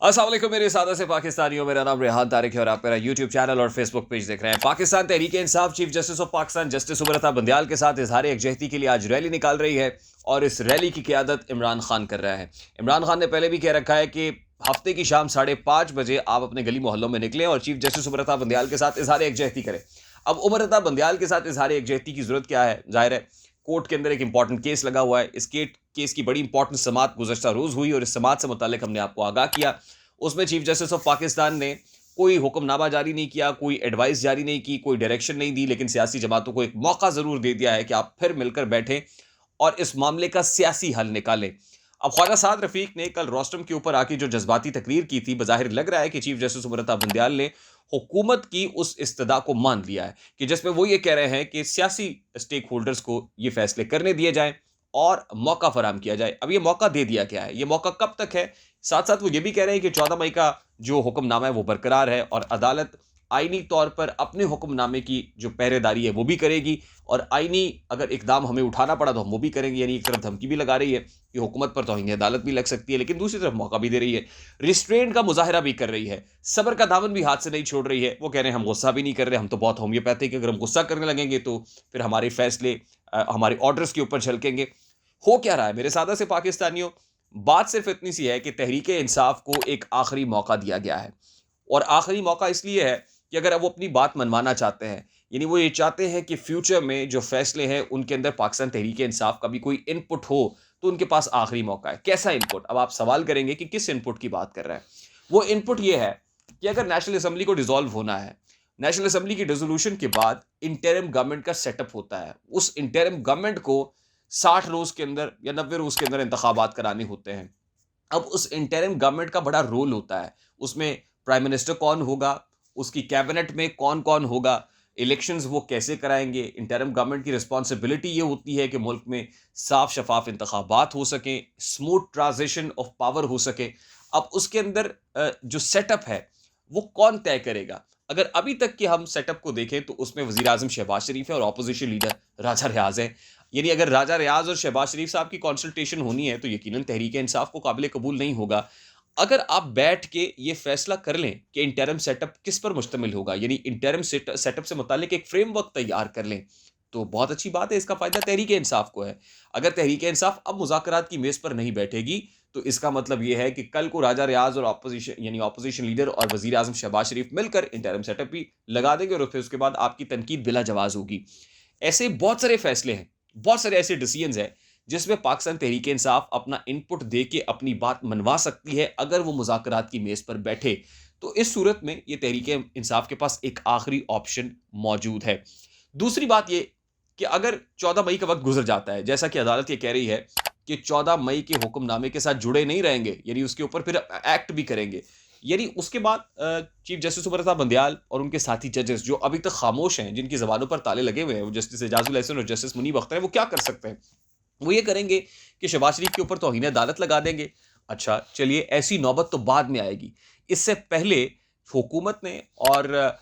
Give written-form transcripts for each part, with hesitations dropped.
अस्सलाम वालेकुम मेरे सादा से पाकिस्तानियों। मेरा नाम रेहान तारिक है और आप मेरा यूट्यूब चैनल और फेसबुक पेज देख रहे हैं। Pakistan Tehreek Insaf chief justice of Pakistan justice Umar Bandial के साथ इजहार यकजहती के लिए आज रैली निकाल रही है और इस रैली की क़यादत इमरान खान कर रहा है। इमरान खान ने पहले भी कह रखा है कि हफ्ते की शाम 5:30 बजे आप अपने गली मोहल्लों में निकलें और चीफ जस्टिस उमर बंदयाल के साथ इजहार यकजहती करें। अब उमर बंदयाल के साथ इजहार यकजहती की जरूरत क्या है? जाहिर है कोर्ट के अंदर एक इंपॉर्टेंट केस लगा हुआ है। इस केस की बड़ी इंपॉर्टेंट समाअत गुज़श्ता रोज़ हुई और इस समाअत से मुताल्लिक हमने आपको आगाह किया। उसमें चीफ जस्टिस ऑफ पाकिस्तान ने कोई हुक्मनामा जारी नहीं किया, कोई एडवाइस जारी नहीं की, कोई डायरेक्शन नहीं दी, लेकिन सियासी जमातों को एक मौका ज़रूर दे दिया है कि आप फिर मिलकर बैठें और इस मामले का सियासी हल निकालें। अब ख्वाजा साद रफ़ीक ने कल रोस्टम के ऊपर आके जो जज्बाती तकरीर की थी, बज़ाहिर लग रहा है कि चीफ जस्टिस उमर बंदयाल ने हुकूमत की उस इस्तदा को मान लिया है कि जिसमें वो ये कह रहे हैं कि सियासी स्टेक होल्डर्स को ये फैसले करने दिए जाएं और मौका फराम किया जाए। अब ये मौका दे दिया गया है, ये मौका कब तक है? साथ साथ वो ये भी कह रहे हैं कि 14 मई का जो हुक्मनामा है वो बरकरार है और अदालत आईनी तौर पर अपने हुक्मनामे की जो पहरेदारी है वो भी करेगी और आईनी अगर इकदाम हमें उठाना पड़ा तो हम वो भी करेंगे। यानी एक तरफ धमकी भी लगा रही है कि हुकूमत पर तौहीन अदालत भी लग सकती है, लेकिन दूसरी तरफ मौका भी दे रही है, रिस्ट्रेंट का मुजाहरा भी कर रही है, सब्र का दामन भी हाथ से नहीं छोड़ रही है। वो कह रहे हैं हम गुस्सा भी नहीं कर रहे, हम तो बहुत होम्योपैथिक है, अगर हम गुस्सा करने लगेंगे तो फिर हमारे फैसले हमारे ऑर्डर्स के ऊपर झलकेंगे। हो क्या रहा है मेरे सादा से पाकिस्तानियों? बात सिर्फ इतनी सी है कि तहरीक इंसाफ को एक आखिरी मौका दिया गया है और आखिरी मौका इसलिए है कि अगर वो अपनी बात मनवाना चाहते हैं, यानी वो ये चाहते हैं कि फ्यूचर में जो फैसले हैं उनके अंदर पाकिस्तान तहरीक इंसाफ का भी कोई इनपुट हो, तो उनके पास आखिरी मौका है। कैसा इनपुट? अब आप सवाल करेंगे कि किस इनपुट की बात कर रहे हैं। वो इनपुट ये है कि अगर नेशनल असम्बली को डिसॉल्व होना है, नेशनल असम्बली की डिसोल्यूशन के बाद इंटरिम गवर्नमेंट का सेटअप होता है। उस इंटरिम गवर्नमेंट को 60 रोज के अंदर या 90 रोज के अंदर इंतखाबात कराने होते हैं। अब उस इंटरिम गवर्नमेंट का बड़ा रोल होता है। उसमें प्राइम मिनिस्टर कौन होगा, उसकी कैबिनेट में कौन कौन होगा, इलेक्शंस वो कैसे कराएंगे। इंटरिम गवर्नमेंट की रिस्पॉन्सिबिलिटी ये होती है कि मुल्क में साफ शफाफ इंतखाबात हो सकें, स्मूथ ट्रांजिशन ऑफ पावर हो सके। अब उसके अंदर जो सेटअप है वो कौन तय करेगा? अगर अभी तक के हम सेटअप को देखें तो उसमें वजीर आजम शहबाज शरीफ है और अपोजिशन लीडर राजा रियाज है। यानी अगर राजा रियाज और शहबाज शरीफ साहब की कंसल्टेशन होनी है तो यकीनन तहरीक इंसाफ को काबिल कबूल नहीं होगा। अगर आप बैठ के ये फैसला कर लें कि इंटरिम सेटअप किस पर मुश्तमिल होगा, यानी इंटरिम सेटअप से मुतालिक एक फ्रेमवर्क तैयार कर लें, तो बहुत अच्छी बात है। इसका फायदा तहरीक इंसाफ को है। अगर तहरीक इंसाफ अब मुज़ाकरात की मेज पर नहीं बैठेगी तो इसका मतलब यह है कि कल को राजा रियाज और अपोजिशन यानी अपोजिशन लीडर और वजीर आजम शहबाज शरीफ मिलकर इंटरिम सेटअप भी लगा देंगे और फिर उसके बाद आपकी तनकीद बिला जवाज होगी। ऐसे बहुत सारे फैसले हैं, बहुत सारे ऐसे डिसीजंस हैं जिसमें पाकिस्तान तहरीक इंसाफ अपना इनपुट दे के अपनी बात मनवा सकती है अगर वो मुज़ाकरात की मेज पर बैठे। तो इस सूरत में ये तहरीक इंसाफ के पास एक आखिरी ऑप्शन मौजूद है। दूसरी बात ये कि अगर 14 मई का वक्त गुजर जाता है, जैसा कि अदालत ये कह रही है कि 14 मई के हुक्मनामे के साथ जुड़े नहीं रहेंगे, यानी उसके ऊपर फिर एक्ट भी करेंगे, यानी उसके बाद चीफ जस्टिस उमर बंदयाल और उनके साथी जजेस जो अभी तक खामोश हैं, जिनकी जबानों पर ताले लगे हुए हैं, वो जस्टिस एजाजुल एहसन और जस्टिस मुनीब अख्तर हैं, वो क्या कर सकते हैं? वो ये करेंगे कि शहबाज शरीफ के ऊपर तौहीन अदालत लगा देंगे। अच्छा चलिए, ऐसी नौबत तो बाद में आएगी। इससे पहले हुकूमत ने और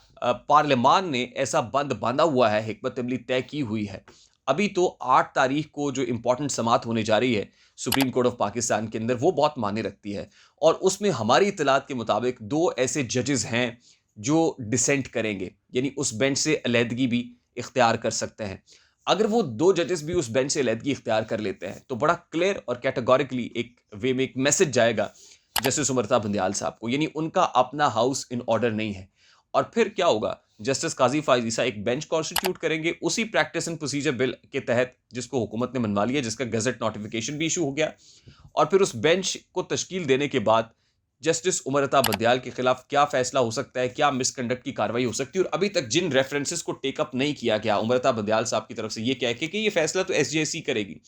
पार्लियामान ने ऐसा बंद बांधा हुआ है, हिकमत अमली तय की हुई है। अभी तो 8 तारीख को जो इंपॉर्टेंट समाअत होने जा रही है सुप्रीम कोर्ट ऑफ पाकिस्तान के अंदर, वो बहुत मायने रखती है और उसमें हमारी इत्तलात के मुताबिक 2 ऐसे जजेस हैं जो डिसेंट करेंगे, यानी उस बेंच से अलहदगी भी इख्तियार कर सकते हैं। अगर वो 2 जजेस भी उस बेंच से अलहदगी इख्तियार कर लेते हैं तो बड़ा क्लियर और कैटेगोरिकली एक वे में एक मैसेज जाएगा जस्टिस उमर बंदयाल साहब को, यानी उनका अपना हाउस इन ऑर्डर नहीं है। और फिर क्या होगा? जस्टिस काजी फायज ईसा एक बेंच कॉन्स्टिट्यूट करेंगे उसी प्रैक्टिस एंड प्रोसीजर बिल के तहत जिसको हुकूमत ने मनवा लिया, जिसका गजट नोटिफिकेशन भी इशू हो गया। और फिर उस बेंच को तश्कील देने के बाद जस्टिस उमर बंदयाल के खिलाफ क्या फैसला हो सकता है, क्या मिसकंडक्ट की कार्रवाई हो सकती है, और अभी तक जिन रेफरेंसेस को टेकअप नहीं किया गया उमर बंदयाल साहब की तरफ से ये कह के कि ये फैसला तो एसजीएसी करेगी,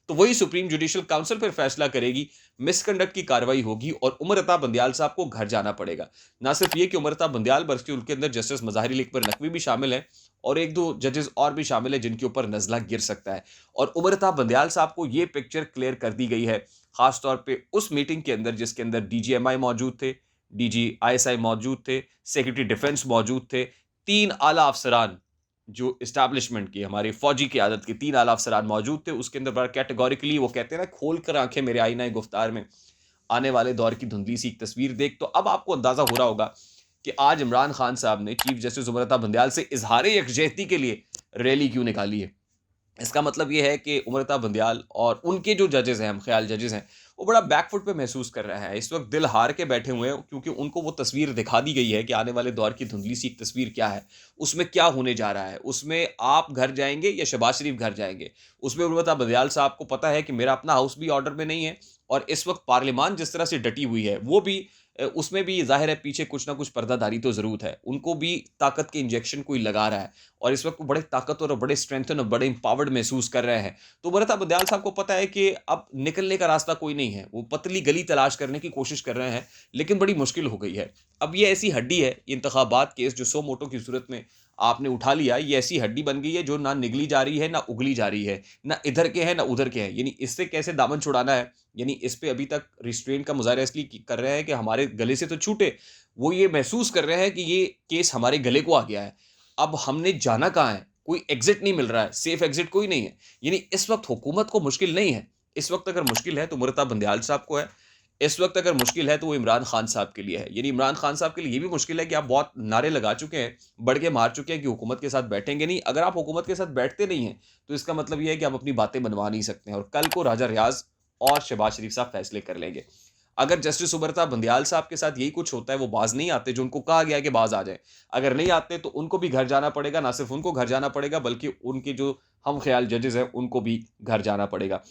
तो वही सुप्रीम जुडिशल काउंसिल फिर फैसला करेगी, मिसकंडक्ट की कार्रवाई होगी और उमर बंदयाल साहब को घर जाना पड़ेगा। ना सिर्फ ये कि उमर बंदयाल बल्कि उनके अंदर जस्टिस मज़ाहिर अली अकबर नकवी भी शामिल है और 1-2 जजेस और भी शामिल है जिनके ऊपर नजला गिर सकता है। और उमर बंदयाल साहब को ये पिक्चर क्लियर कर दी गई है, खास तौर पे उस मीटिंग के अंदर जिसके अंदर डीजीएमआई मौजूद थे, डीजी आईएसआई मौजूद थे, सेक्रेटरी डिफेंस मौजूद थे, 3 आला अफसरान जो इस्टेब्लिशमेंट की हमारी फौजी क़यादत के 3 आला अफसरान मौजूद थे। उसके अंदर बड़ा कैटेगोरिकली वो कहते हैं ना, खोल कर आंखें मेरे आईना गुफ्तार में, आने वाले दौर की धुंधली सी एक तस्वीर देख, तो अब आपको अंदाजा हो रहा होगा कि आज इमरान खान साहब ने चीफ जस्टिस उमर बंदयाल से इजहार यकजहती के लिए रैली क्यों निकाली है। इसका मतलब ये है कि उमर बंदयाल और उनके जो जजेस हैं, हम ख्याल जजेस हैं, वो बड़ा बैकफुट पे महसूस कर रहे हैं, इस वक्त दिल हार के बैठे हुए हैं, क्योंकि उनको वो तस्वीर दिखा दी गई है कि आने वाले दौर की धुंधली सी एक तस्वीर क्या है, उसमें क्या होने जा रहा है, उसमें आप घर जाएंगे या शहबाज शरीफ घर जाएंगे। उसमें उमर बंदयाल साहब को पता है कि मेरा अपना हाउस भी ऑर्डर में नहीं है, और इस वक्त पार्लियामान जिस तरह से डटी हुई है वो भी उसमें भी जाहिर है पीछे कुछ ना कुछ पर्दादारी तो ज़रूर है, उनको भी ताकत के इंजेक्शन कोई लगा रहा है, और इस वक्त वो बड़े ताकतवर और बड़े स्ट्रेंथन और बड़े इंपावर्ड महसूस कर रहे हैं। तो उमर बंदयाल साहब को पता है कि अब निकलने का रास्ता कोई नहीं है, वो पतली गली तलाश करने की कोशिश कर रहे हैं, लेकिन बड़ी मुश्किल हो गई है। अब ये ऐसी हड्डी है, इंतखाबात केस जो सो मोटो की सूरत में आपने उठा लिया, ये ऐसी हड्डी बन गई है जो ना निगली जा रही है ना उगली जा रही है, ना इधर के हैं ना उधर के हैं, यानी इससे कैसे दामन छुड़ाना है, यानी इस पे अभी तक रिस्ट्रेंट का मुजाहरा इसलिए कर रहे हैं कि हमारे गले से तो छूटे, वो ये महसूस कर रहे हैं कि ये केस हमारे गले को आ गया है, अब हमने जाना कहाँ है, कोई एग्जिट नहीं मिल रहा है, सेफ एग्जिट कोई नहीं है। यानी इस वक्त हुकूमत को मुश्किल नहीं है, इस वक्त अगर मुश्किल है तो मुर्तज़ा बंदयाल साहब को है, इस वक्त अगर मुश्किल है तो वो इमरान खान साहब के लिए है। यानी इमरान खान साहब के लिए ये भी मुश्किल है कि आप बहुत नारे लगा चुके हैं, बढ़ के मार चुके हैं कि हुकूमत के साथ बैठेंगे नहीं। अगर आप हुकूमत के साथ बैठते नहीं हैं तो इसका मतलब ये है कि आप अपनी बातें मनवा नहीं सकते हैं, और कल को राजा रियाज और शहबाज शरीफ साहब फैसले कर लेंगे। अगर जस्टिस उमर बंदयाल साहब के साथ यही कुछ होता है, वो बाज नहीं आते जो उनको कहा गया है कि बाज आ जाए, अगर नहीं आते तो उनको भी घर जाना पड़ेगा, ना सिर्फ उनको घर जाना पड़ेगा बल्कि उनके जो हम ख्याल जजेस हैं उनको भी घर जाना पड़ेगा।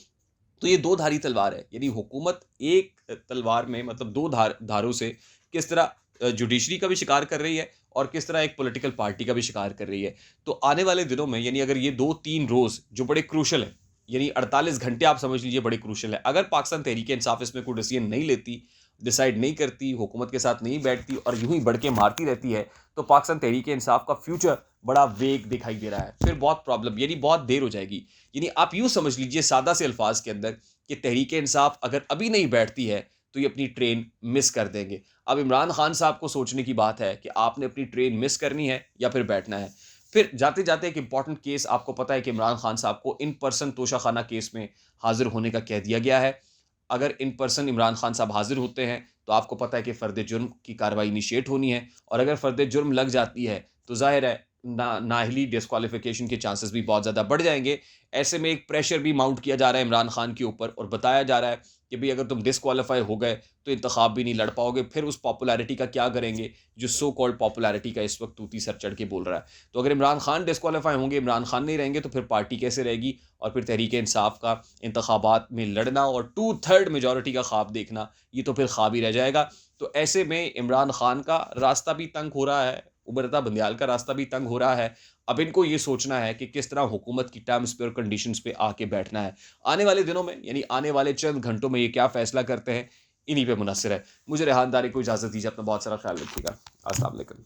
तो ये दो धारी तलवार है, यानी हुकूमत एक तलवार में मतलब दो धारों से किस तरह जुडिशरी का भी शिकार कर रही है और किस तरह एक पॉलिटिकल पार्टी का भी शिकार कर रही है। तो आने वाले दिनों में यानी अगर ये 2-3 रोज जो बड़े क्रूशल है, यानी 48 घंटे आप समझ लीजिए बड़े क्रूशल है, अगर पाकिस्तान तहरीक इंसाफ इसमें कोई डिसीजन नहीं लेती, डिसाइड नहीं करती, हुकूमत के साथ नहीं बैठती और यूं ही बढ़ के मारती रहती है, तो पाकिस्तान तहरीक इंसाफ का फ्यूचर बड़ा वेग दिखाई दे रहा है, फिर बहुत प्रॉब्लम, यानी बहुत देर हो जाएगी। यानी आप यूं समझ लीजिए सादा से अल्फाज के अंदर कि तहरीक इंसाफ अगर अभी नहीं बैठती है तो ये अपनी ट्रेन मिस कर देंगे। अब इमरान खान साहब को सोचने की बात है कि आपने अपनी ट्रेन मिस करनी है या फिर बैठना है। फिर जाते जाते एक इंपॉर्टेंट केस, आपको पता है कि इमरान खान साहब को इन पर्सन तोशाखाना केस में हाजिर होने का कह दिया गया है। अगर इन पर्सन इमरान खान साहब हाजिर होते हैं तो आपको पता है कि फ़र्द जुर्म की कार्रवाई इनिशिएट होनी है, और अगर फ़र्द जुर्म लग जाती है तो ज़ाहिर है नाअहली डिस्क्वालिफिकेशन के चांसेस भी बहुत ज़्यादा बढ़ जाएंगे। ऐसे में एक प्रेशर भी माउंट किया जा रहा है इमरान खान के ऊपर, और बताया जा रहा है कि भाई अगर तुम डिस्क्वालीफाई हो गए तो इंतखाब भी नहीं लड़ पाओगे, फिर उस पॉपुलैरिटी का क्या करेंगे जो सो कॉल्ड पॉपुलैरिटी का इस वक्त तूती सर चढ़ के बोल रहा है। तो अगर इमरान खान डिस्क्वालीफाई होंगे, इमरान खान नहीं रहेंगे, तो फिर पार्टी कैसे रहेगी, और फिर तहरीक इंसाफ का इंतखाबात में लड़ना और 2/3 मेजॉरिटी का ख्वाब देखना, ये तो फिर ख्वाब ही रह जाएगा। तो ऐसे में इमरान खान का रास्ता भी तंग हो रहा है, उमरता बंदयाल का रास्ता भी तंग हो रहा है। अब इनको ये सोचना है कि किस तरह हुकूमत की टर्म्स पे और कंडीशंस पे आके बैठना है। आने वाले दिनों में यानी आने वाले चंद घंटों में ये क्या फैसला करते हैं, इन्हीं पे मुनहसर है। मुझे रेहान तारिक को इजाज़त दीजिए, अपना बहुत सारा ख्याल रखिएगा। अस्सलाम वालेकुम।